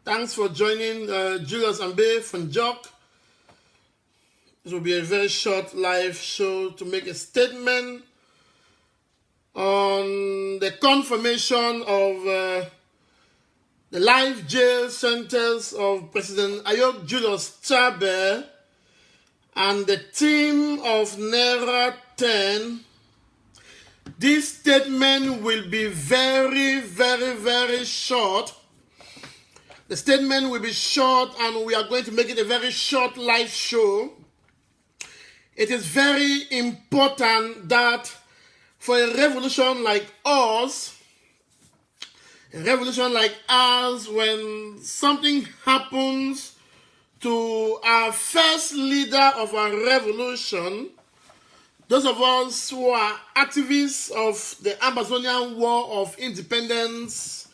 Thanks for joining Julius Ambe from Jock. This will be a very short live show to make a statement on the confirmation of the life jail sentence of President Ayok Julius Chabe and the team of Naira 10. This statement will be very, very, very short. The statement will be short and we are going to make it a very short live show. It is very important that for a revolution like ours, when something happens to our first leader of our revolution, those of us who are activists of the Amazonian War of Independence,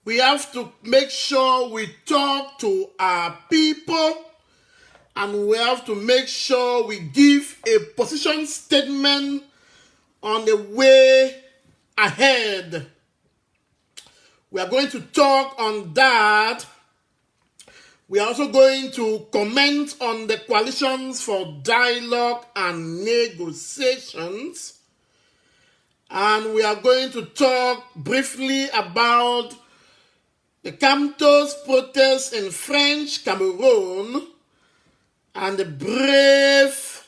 we have to make sure we talk to our people and we have to make sure we give a position statement on the way ahead. We are going to talk on that. We are also going to comment on the coalitions for dialogue and negotiations. And we are going to talk briefly about the Camptos protests in French Cameroon and the brave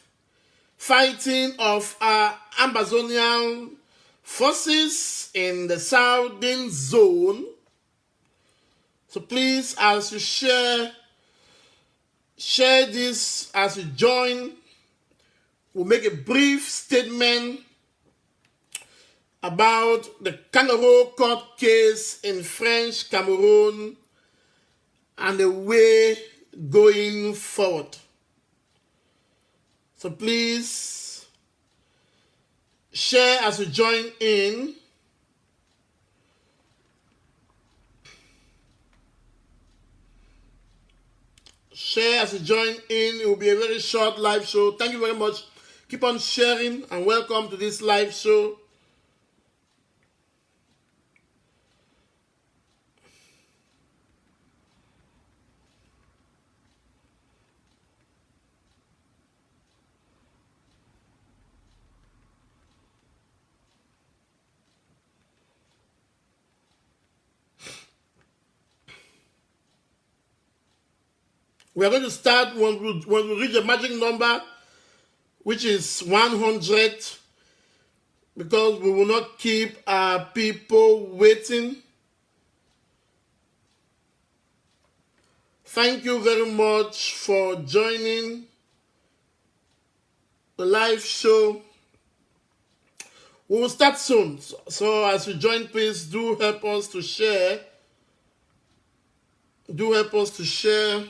fighting of our Amazonian forces in the southern zone. So please, as you share this, as you join, we'll make a brief statement about the kangaroo court case in French Cameroon and the way going forward. So please share as you join in. Share as you join in. It will be a very short live show. Thank you very much. Keep on sharing and welcome to this live show. We are going to start when we reach a magic number, which is 100, because we will not keep our people waiting. Thank you very much for joining the live show. We will start soon. So as you join, please do help us to share. Do help us to share.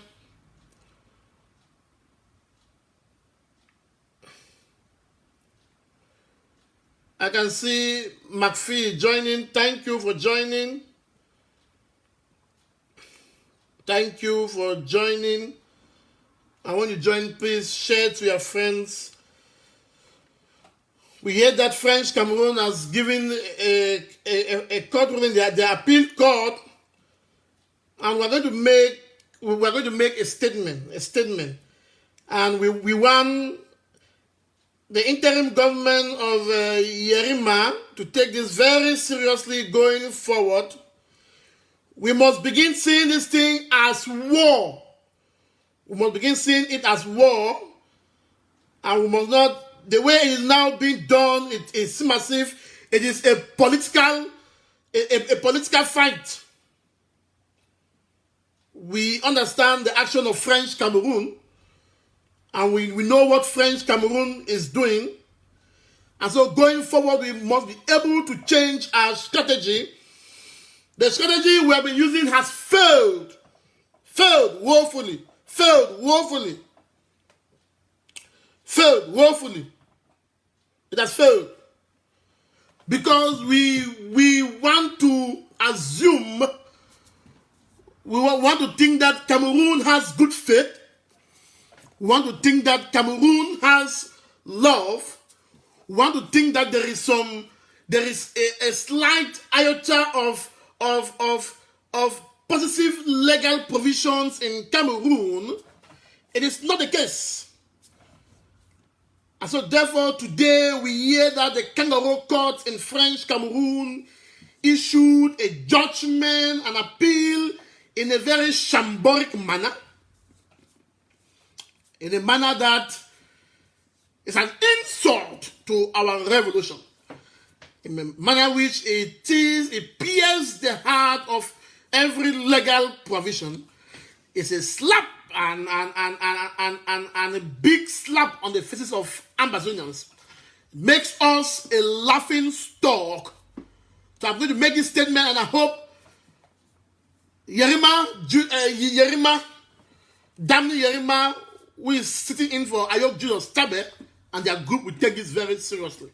I can see McPhee joining. Thank you for joining. Thank you for joining. And when you join, please share to your friends. We hear that French Cameroon has given a court ruling, the appeal court, and we're going to make a statement. And we want the interim government of Yerima to take this very seriously going forward. We must begin seeing this thing as war. We must begin seeing it as war. And we must not, the way it is now being done, it is massive. It is a political fight. We understand the action of French Cameroon. And we know what French Cameroon is doing. And so going forward, we must be able to change our strategy. The strategy we have been using has failed. Failed woefully. It has failed. Because we want to assume, we want to think that Cameroon has good faith. We want to think that Cameroon has love. We want to think that there is a slight iota of positive legal provisions in Cameroon. It is not the case. And so therefore today we hear that the kangaroo court in French Cameroon issued a judgment, an appeal in a very shambolic manner. In a manner that is an insult to our revolution. In a manner which it pierces the heart of every legal provision. It's a slap and a big slap on the faces of Amazonians. Makes us a laughing stock. So I'm going to make this statement, and I hope Yerima, who is sitting in for Ayok Julius Tabe, and their group will take this very seriously.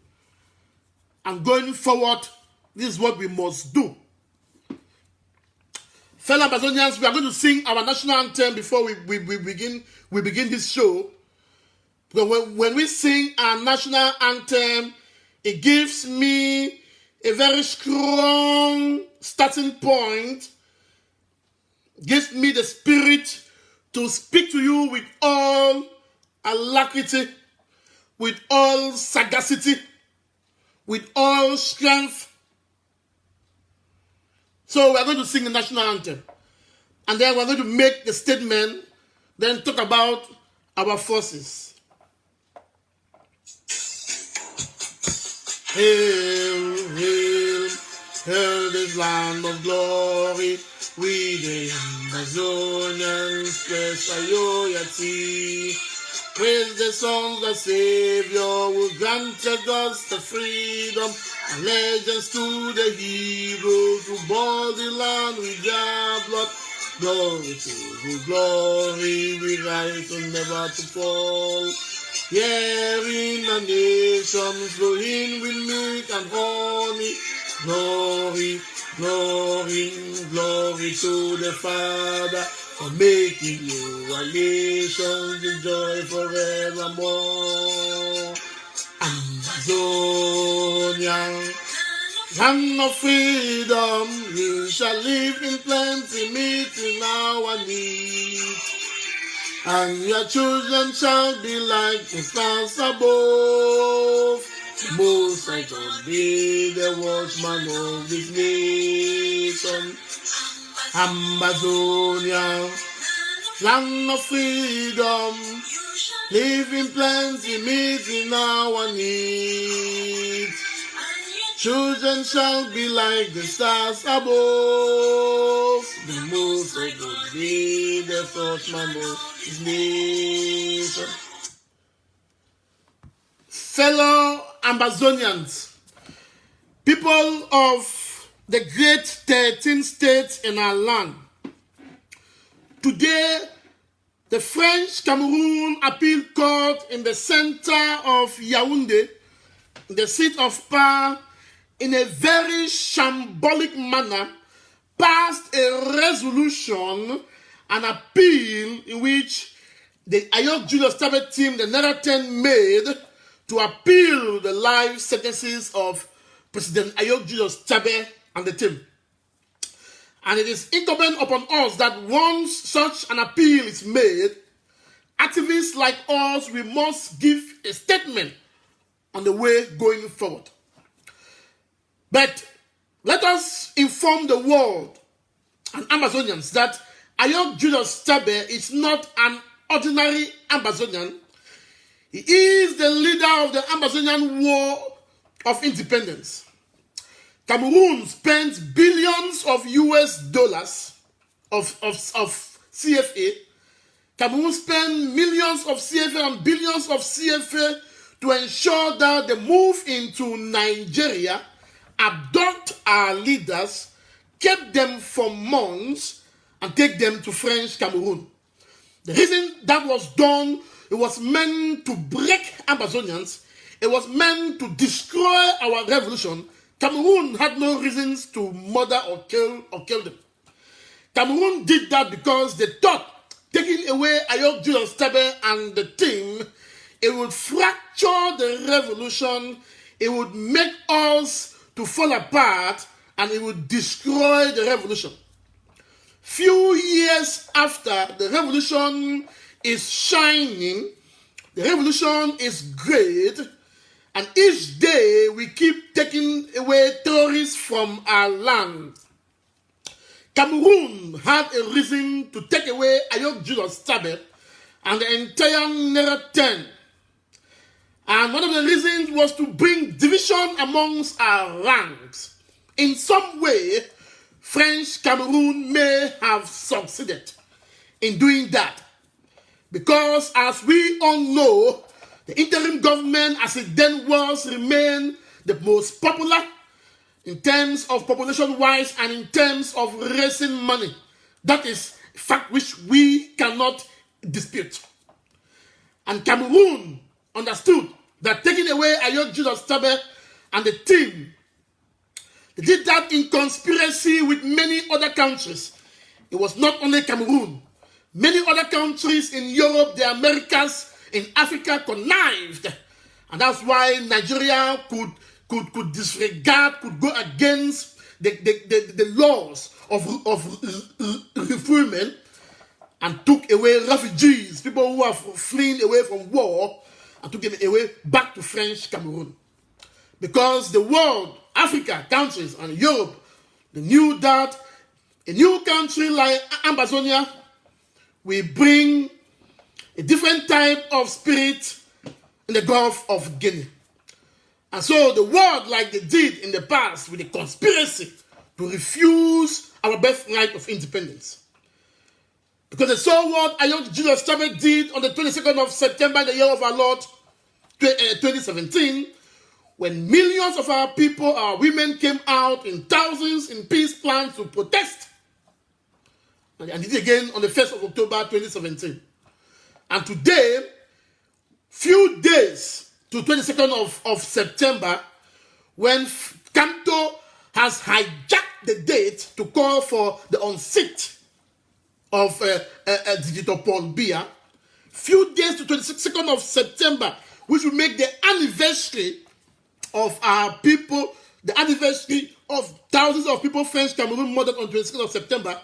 And going forward, this is what we must do. Fellow Amazonians, we are going to sing our national anthem before we begin this show. Because when we sing our national anthem, it gives me a very strong starting point, gives me the spirit to speak to you with all alacrity, with all sagacity, with all strength. So we're going to sing the national anthem. And then we're going to make the statement, then talk about our forces. Hail, hail, hail this land of glory. We the Amazonians bless Ayoyati. Praise the song the Savior who granted us the freedom. Allegiance to the heroes who bore the land with their blood. Glory to glory, we rise and never to fall. Here in the nations, flowing with milk and honey. Glory, glory, glory to the Father, for making you a nation to joy forevermore. Amazonia, land of freedom, you shall live in plenty, meeting our needs. And your children shall be like the stars above. Most High God be the watchman of this nation. Amazonia, land of freedom, live in plenty, meeting our needs. Children shall be like the stars above. The Most High God be the watchman of this nation. Fellow Amazonians, people of the great 13 states in our land, today the French Cameroon Appeal Court in the center of Yaoundé, the seat of power, in a very shambolic manner, passed a resolution, an appeal in which the Ayok Julius Tabe team, the Nera 10, made to appeal the life sentences of President Ayok Julius Tabe and the team. And it is incumbent upon us that once such an appeal is made, activists like us, we must give a statement on the way going forward. But let us inform the world and Amazonians that Ayok Julius Tabe is not an ordinary Amazonian. He is the leader of the Amazonian War of Independence. Cameroon spends billions of US dollars of CFA. Cameroon spends millions of CFA and billions of CFA to ensure that the move into Nigeria, abduct our leaders, keep them for months, and take them to French Cameroon. The reason that was done, it was meant to break Amazonians. It was meant to destroy our revolution. Cameroon had no reasons to murder or kill them. Cameroon did that because they thought taking away Ayok Julius Tabe and the team, it would fracture the revolution, it would make us to fall apart, and it would destroy the revolution. Few years after, the revolution is shining, the revolution is great, and each day we keep taking away tourists from our land. Cameroon had a reason to take away Ayok Julius Tabe and the entire Naira 10. And one of the reasons was to bring division amongst our ranks. In some way, French Cameroon may have succeeded in doing that. Because as we all know, the interim government as it then was remained the most popular in terms of population-wise and in terms of raising money. That is a fact which we cannot dispute. And Cameroon understood that taking away Ayok Julius Tabe and the team, they did that in conspiracy with many other countries. It was not only Cameroon. Many other countries in Europe, the Americas, in Africa connived. And that's why Nigeria could disregard, could go against the laws of refoulement and took away refugees, people who are fleeing away from war, and took them away back to French Cameroon. Because the world, Africa, countries, and Europe, they knew that a new country like Ambazonia will bring a different type of spirit in the Gulf of Guinea. And so the world, like they did in the past with a conspiracy to refuse our birthright of independence. Because they saw what Ayok Julius Tabe did on the 22nd of September, the year of our Lord, 2017, when millions of our people, our women, came out in thousands in peace plans to protest. And did it again on the 1st of October 2017. And today, few days to 22nd of September, when Kanto has hijacked the date to call for the unseat of Digital Paul Biya, few days to 22nd of September, which will make the anniversary of our people, the anniversary of thousands of people French Cameroon murdered on 22nd of September,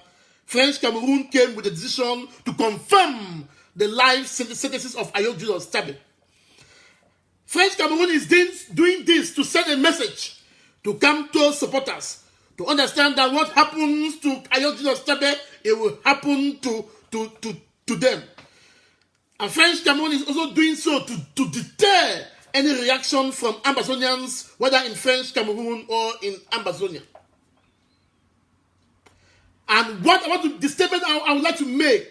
French Cameroon came with a decision to confirm the life sentences of Ayok Julius Tabe. French Cameroon is doing this to send a message to Kamto supporters to understand that what happens to Ayok Julius Tabe, it will happen to them. And French Cameroon is also doing so to deter any reaction from Ambazonians, whether in French Cameroon or in Ambazonia. And the statement I would like to make,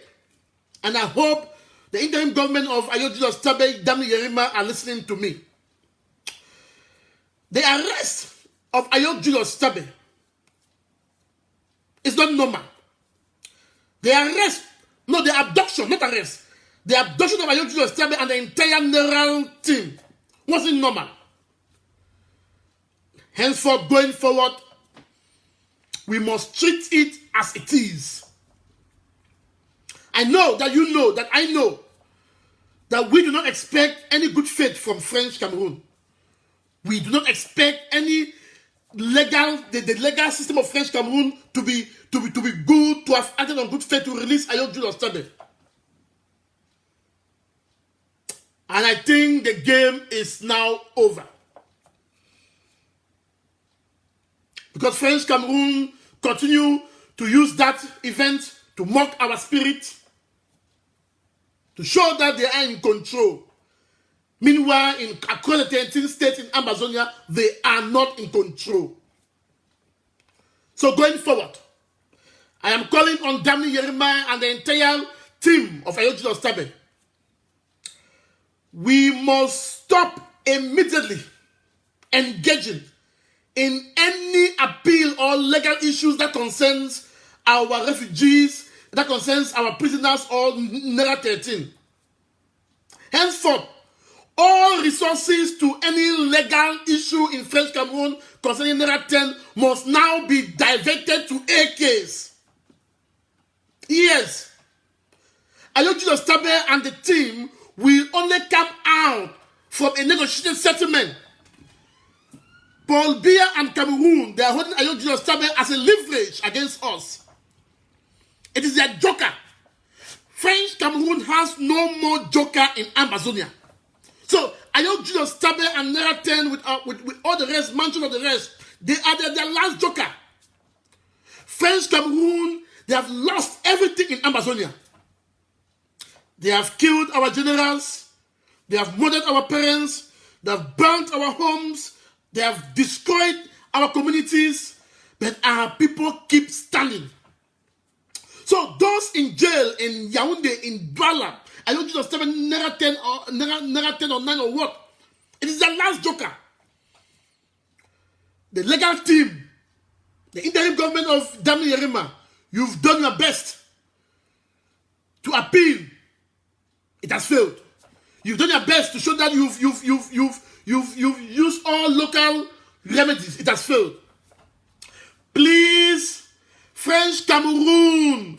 and I hope the interim government of Ayok Julius Tabe, Dami Yerima are listening to me. The arrest of Ayok Julius Tabe is not normal. The abduction, not arrest. The abduction of Ayok Julius Tabe and the entire Naira team wasn't normal. Henceforth, going forward, we must treat it as it is. I know that you know that I know that we do not expect any good faith from French Cameroon. We do not expect any the legal system of French Cameroon to be good, to have acted on good faith to release Ayok Julius Tabe. And I think the game is now over. Because French Cameroon continue to use that event to mock our spirit, to show that they are in control. Meanwhile, across the 13 states in Ambazonia, they are not in control. So going forward, I am calling on Dami Yerima and the entire team of Ayok Julius Tabe. We must stop immediately engaging in any appeal or legal issues that concerns our refugees, that concerns our prisoners or Naira 13. Henceforth, all resources to any legal issue in French Cameroon concerning Naira 10 must now be diverted to AKs. Yes. Ayo Julius Tabe and the team will only come out from a negotiated settlement. Paul Biya and Cameroon, they are holding Ayo Julius Tabe as a leverage against us. It is their joker. French Cameroon has no more joker in Amazonia. So Ayo Julius Tabe and Naira 10 with all the rest, mansion of the rest, they are their last joker. French Cameroon, they have lost everything in Amazonia. They have killed our generals. They have murdered our parents. They have burnt our homes. They have destroyed our communities. But our people keep standing. So those in jail in Yaoundé, in Douala, I don't just tell me Naira 10 or 9 or what. It is their last joker. The legal team, the interim government of Dami Yerima, you've done your best to appeal. It has failed. You've done your best to show that you've used all local remedies. It has failed. Please, French Cameroon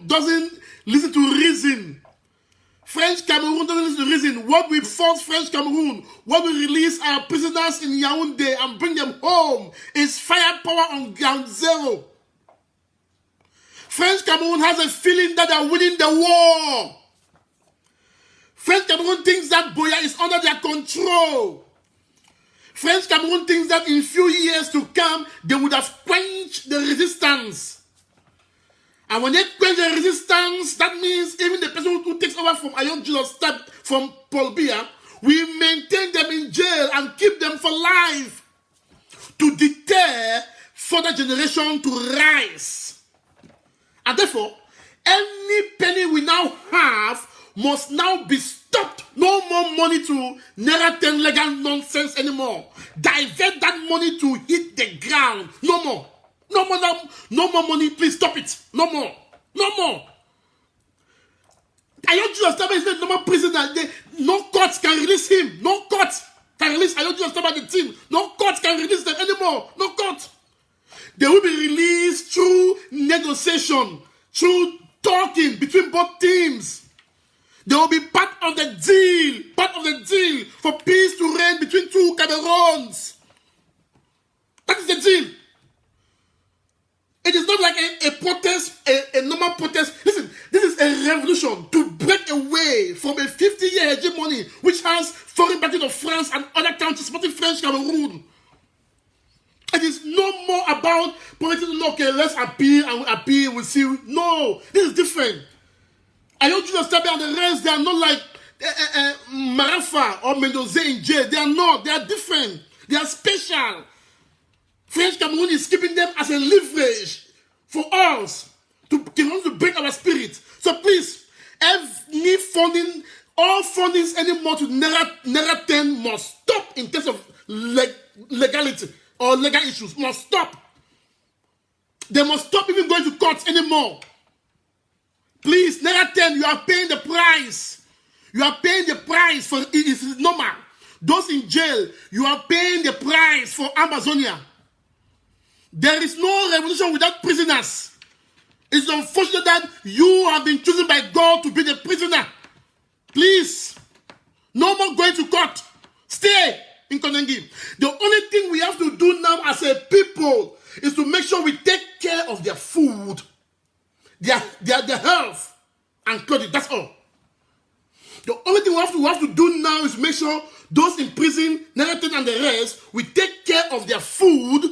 doesn't listen to reason. French Cameroon doesn't listen to reason. What we force French Cameroon, what we release our prisoners in Yaoundé and bring them home is firepower on ground zero. French Cameroon has a feeling that they are winning the war. French Cameroon thinks that Boya is under their control. French Cameroon thinks that in few years to come, they would have quenched the resistance. And when they quench the resistance, that means even the person who takes over from Ayo Julius Tabe, from Paul Biya, we maintain them in jail and keep them for life to deter further generation to rise. And therefore, any penny we now have must now be stopped. No more money to Naira 10 legal nonsense anymore. Divert that money to hit the ground. No more. No more money. Please stop it. No more. Ayo Julius Tabe is not a normal prisoner. No court can release him. No court can release Ayo Julius Tabe and the team. No court can release them anymore. No court. They will be released through negotiation, through talking between both teams. They will be part of the deal for peace to reign between two Cameroons. That is the deal. It is not like a protest, a normal protest. Listen, this is a revolution to break away from a 50-year hegemony which has foreign backing of France and other countries supporting French Cameroon. It is no more about politics. Okay, let's appeal and we appeal, we'll see. No, this is different. Ayo Julius Tabe and the rest, they are not like Marafa or Mendoza in jail. They are not. They are different. They are special. French Cameroon is keeping them as a leverage for us to break our spirit. So please, any funding, all fundings anymore to Naira 10 must stop in terms of legality or legal issues. Must stop. They must stop even going to courts anymore. Please, Naira 10, you are paying the price. You are paying the price for it. It's normal. Those in jail, you are paying the price for Amazonia. There is no revolution without prisoners. It's unfortunate that you have been chosen by God to be the prisoner. Please, no more going to court. Stay in Konengi. The only thing we have to do now as a people is to make sure we take care of their food, their health, and clothing. That's all. The only thing we have to do now is make sure those in prison, Naira 10 and the rest, we take care of their food,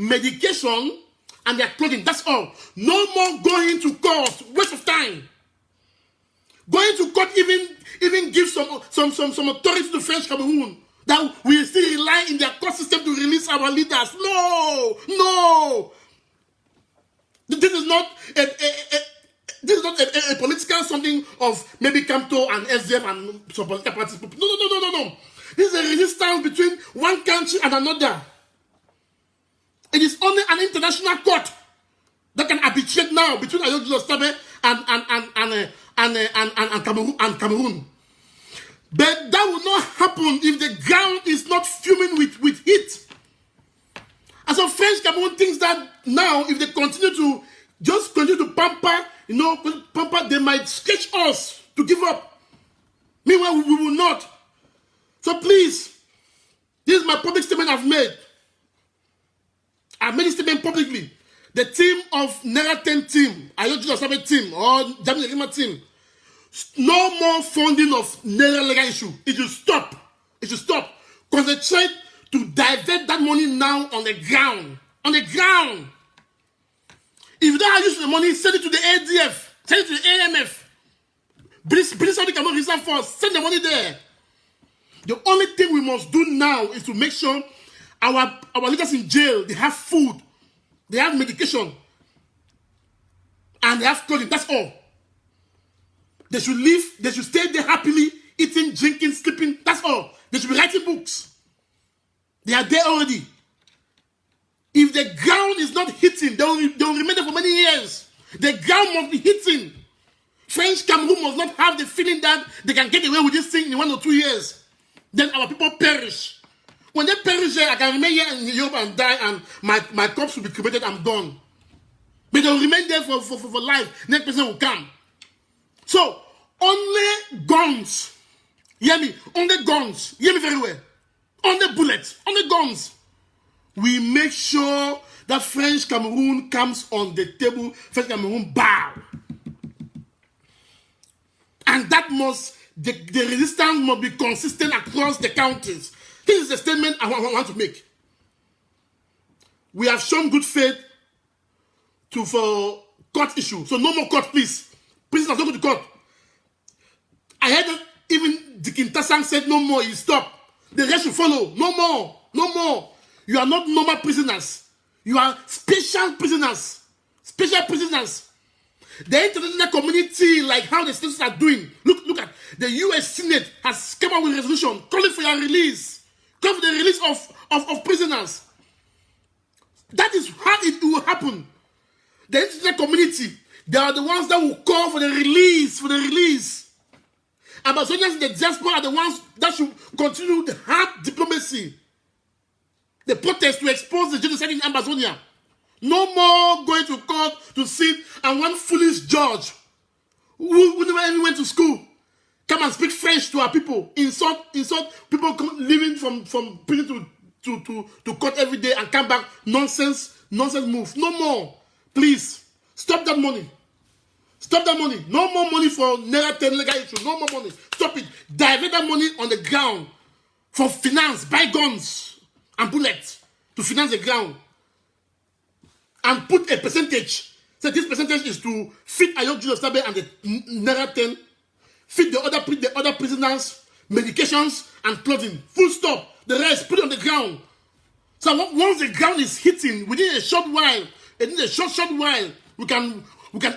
medication, and their clothing. That's all. No more going to court. Waste of time. Going to court even give some authority to French Cameroon that we still rely in their court system to release our leaders. No. This is not a political something of maybe Camto and SDF and some political parties. No. This is a resistance between one country and another. It is only an international court that can arbitrate now between Ayo Julius Tabe and Cameroon. But that will not happen if the ground is not fuming with heat. And so French Cameroon thinks that now, if they continue to pamper you know, Papa, they might sketch us to give up. Meanwhile, we will not. So please, this is my public statement I've made. I've made this statement publicly. The team of Naira 10 team, Ayodhya Osabe team, or Jamil Rima team, no more funding of Naira legal issue. It should stop. It should stop. Concentrate to divert that money now on the ground. On the ground. If you don't have use the money, send it to the ADF. Send it to the AMF. British Saudi Cameroon Reserve Force. Send the money there. The only thing we must do now is to make sure our leaders in jail, they have food, they have medication, and they have clothing. That's all. They should live, they should stay there happily, eating, drinking, sleeping. That's all. They should be writing books. They are there already. If the ground is not hitting, they will remain there for many years. The ground must be hitting. French Cameroon must not have the feeling that they can get away with this thing in 1 or 2 years. Then our people perish. When they perish here, I can remain here in Europe and die, and my corpse will be cremated. I'm gone. But they will remain there for life. Next person will come. So, only guns. Hear me? Only guns. Hear me very well. Only bullets. Only guns. We make sure that French Cameroon comes on the table. French Cameroon bow. And that must, the resistance must be consistent across the counties. This is the statement I want to make. We have shown good faith for court issue. So no more court, please. Prisoners, don't go to court. I heard that even the Kintasang said no more, he stopped. The rest will follow. No more. No more. You are not normal prisoners. You are special prisoners. Special prisoners. The international community, like how the states are doing. Look at the US Senate has come up with a resolution calling for your release. Calling for the release of prisoners. That is how it will happen. The international community, they are the ones that will call for the release. Amazonians in the diaspora are the ones that should continue the hard diplomacy. The protest to expose the genocide in Amazonia. No more going to court to sit and one foolish judge who never even went to school come and speak French to our people. Insult people living from prison to court every day and come back. Nonsense move. No more. Please, stop that money. Stop that money. No more money for Naira 10 legal issue. No more money. Stop it. Divert that money on the ground for finance. Buy guns and bullets to finance the ground. And put a percentage. So this percentage is to feed Ayodhya Osabe and the Naira 10. Feed the other prisoners, medications and clothing. Full stop. The rest, put it on the ground. So once the ground is hitting, within a short while, we can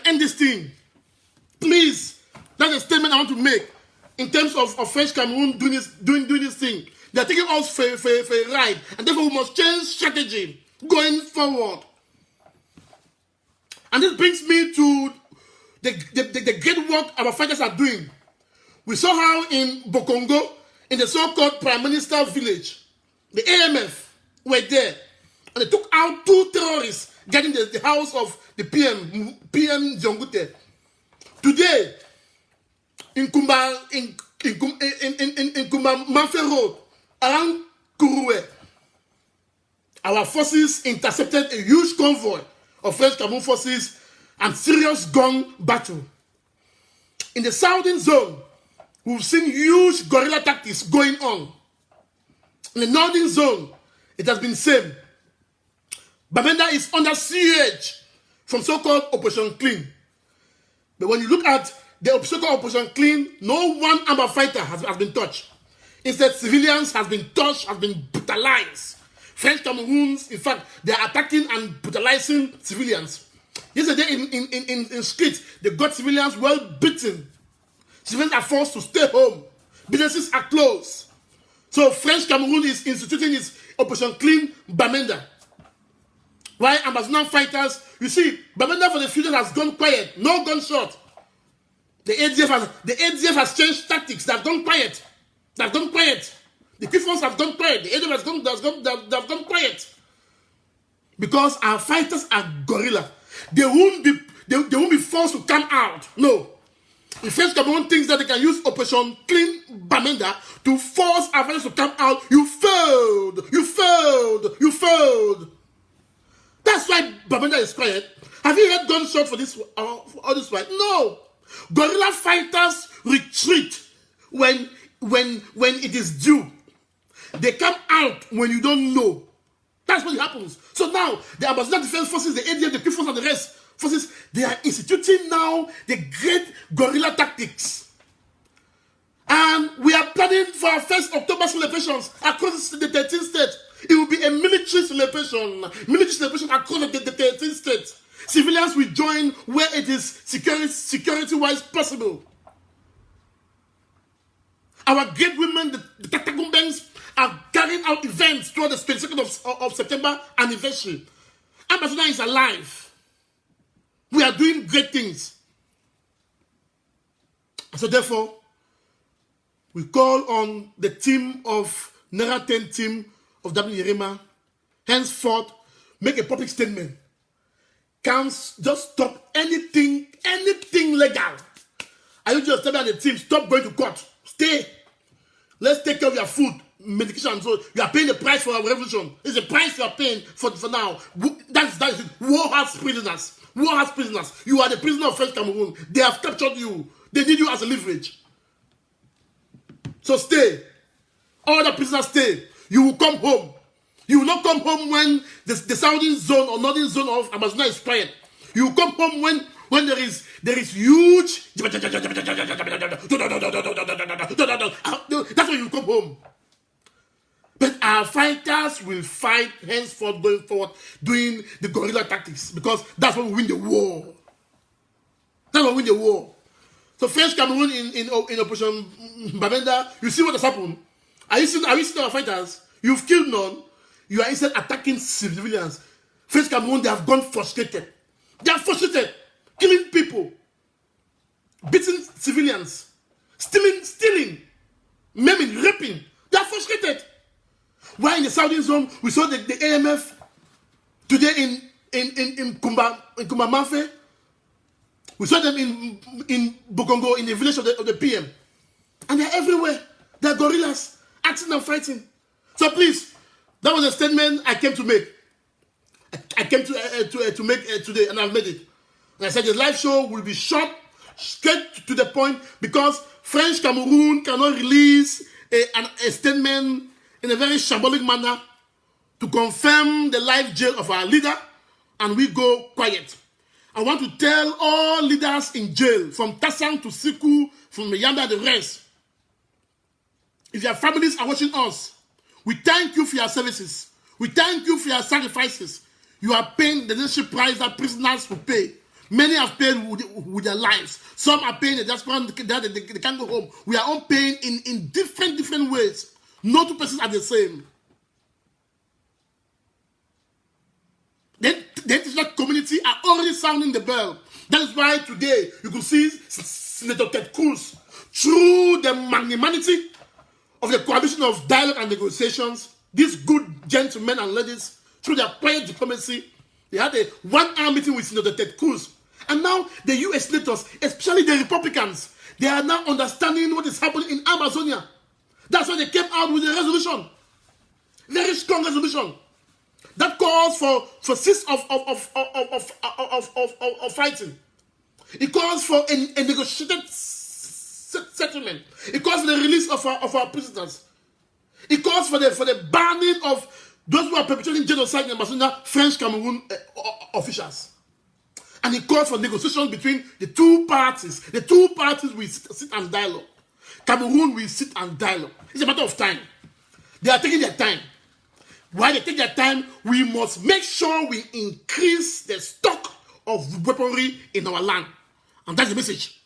end this thing. Please, that's a statement I want to make in terms of French Cameroon doing this thing. They're taking us for a ride, and therefore we must change strategy going forward. And this brings me to the great work our fighters are doing. We saw how in Bokongo, in the so-called Prime Minister village, the AMF were there, and they took out 2 terrorists getting the house of the PM Jongute. Today, in Kumba Manfe Road, around Kuruwe, our forces intercepted a huge convoy of French Cameroon forces and serious gun battle. In the southern zone, we've seen huge guerrilla tactics going on. In the northern zone, it has been the same. Bamenda is under siege from so-called Operation Clean. But when you look at the so-called Operation Clean, no one armed fighter has been touched. Instead, civilians have been touched, have been brutalized. French Cameroons, in fact, they are attacking and brutalizing civilians. Yesterday in streets, they got civilians well beaten. Civilians are forced to stay home. Businesses are closed. So French Cameroon is instituting its Operation Clean Bamenda. Why Amazonian fighters, you see, Bamenda for the future has gone quiet. No gunshot. The ADF has changed tactics. They have gone quiet. The Kifons have gone quiet. The ADF has gone quiet. Because our fighters are guerrilla. They won't be they won't be forced to come out. No. The French Cameroon thinks that they can use Operation Clean Bamenda to force our friends to come out. You failed. You failed. You failed. That's why Bamenda is quiet. Have you heard gunshots for this all this while? No. Guerrilla fighters retreat when it is due. They come out when you don't know. That's what happens. So now, the Ambassador Defense Forces, the ADF, the Q Force, and the rest forces, they are instituting now the great guerrilla tactics. And we are planning for our first October celebrations across the 13 states. It will be a military celebration across the 13 states. Civilians will join where it is security-wise possible. Our great women, the Tatagumbens, are carrying out events toward the 22nd of September anniversary. Ambassador is alive. We are doing great things. So therefore, we call on the team of Nera 10 team of W. Yerima, henceforth, make a public statement. Just stop anything legal. Are you just telling the team, stop going to court. Stay. Let's take care of your food, medication, and so you are paying the price for our revolution. It's the price you are paying for now. That's it. War has prisoners. War has prisoners. You are the prisoner of French Cameroon. They have captured you. They need you as a leverage. So stay. All the prisoners stay. You will come home. You will not come home when the southern zone or northern zone of Amazon is quiet. You will come home when there is huge. That's when you come home. But our fighters will fight henceforth going forward, doing the guerrilla tactics, because that's when we win the war. That's when we win the war. So French Cameroon in Operation Bamenda, you see what has happened? Are you seeing our fighters? You've killed none. You are instead attacking civilians. French Cameroon, they have gone frustrated. They are frustrated, killing people, beating civilians, stealing, maiming, raping. They are frustrated. While in the southern zone, we saw the AMF today in Kumbamanfe. We saw them in Bokongo, in the village of the PM. And they're everywhere. They're guerrillas, acting and fighting. So please, that was a statement I came to make. I came to make today, and I've made it. And I said the live show will be short, straight to the point, because French Cameroon cannot release a statement in a very shambolic manner to confirm the live jail of our leader, and we go quiet. I want to tell all leaders in jail, from Tasang to Siku, from Yanda and the rest, if your families are watching us, we thank you for your services. We thank you for your sacrifices. You are paying the leadership price that prisoners will pay. Many have paid with their lives. Some are paying the diaspora, they can't go home. We are all paying in different ways. No two persons are the same. The international community are already sounding the bell. That is why today you could see Senator Ted Cruz, through the magnanimity of the coalition of dialogue and negotiations, these good gentlemen and ladies, through their quiet diplomacy, they had a one-hour meeting with Senator Ted Cruz. And now the US senators, especially the Republicans, they are now understanding what is happening in Amazonia. That's why they came out with a resolution. Very strong resolution. That calls for cease of fighting. It calls for a negotiated settlement. It calls for the release of our prisoners. It calls for the banning of those who are perpetrating genocide in Amazonia, French Cameroon officials. And it calls for negotiations between the two parties. The two parties will sit and dialogue. Cameroon will sit and dialogue. It's a matter of time. They are taking their time. While they take their time, we must make sure we increase the stock of weaponry in our land. And that's the message.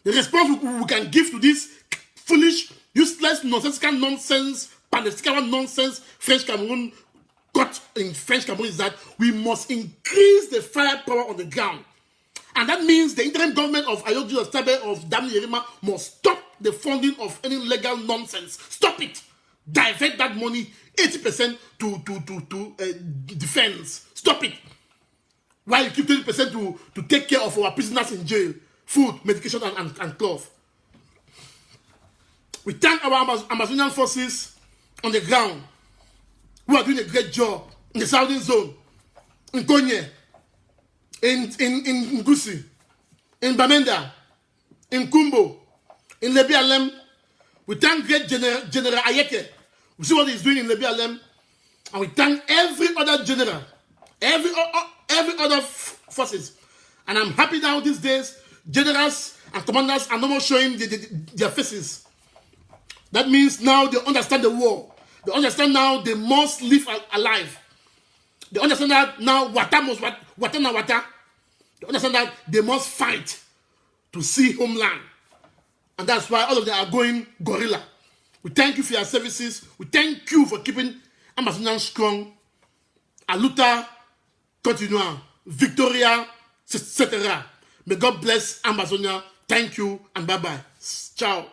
The response we can give to this foolish, useless, nonsensical nonsense, Palestinian nonsense French Cameroon got in French Cameroon is that we must increase the firepower on the ground. And that means the interim government of Ayoji Ostabe of Dami Yerima must stop the funding of any legal nonsense. Stop it. Divert that money 80% to defense. Stop it. While you keep 20% to take care of our prisoners in jail, food, medication, and cloth. We thank our Amazonian forces on the ground who are doing a great job in the southern zone, in Konye, in Ngusi, in Bamenda, in Kumbo, in Lebialem. We thank great General Ayeke. We see what he's doing in Lebialem. And we thank every other general, every other forces. And I'm happy now these days, generals and commanders are no more showing their faces. That means now they understand the war. They understand now they must live alive. They understand that now wata na wata. They understand that they must fight to see homeland. And that's why all of them are going guerrilla. We thank you for your services. We thank you for keeping Amazonian strong. A luta continua. Victoria, etc. May God bless Amazonia. Thank you and bye-bye. Ciao.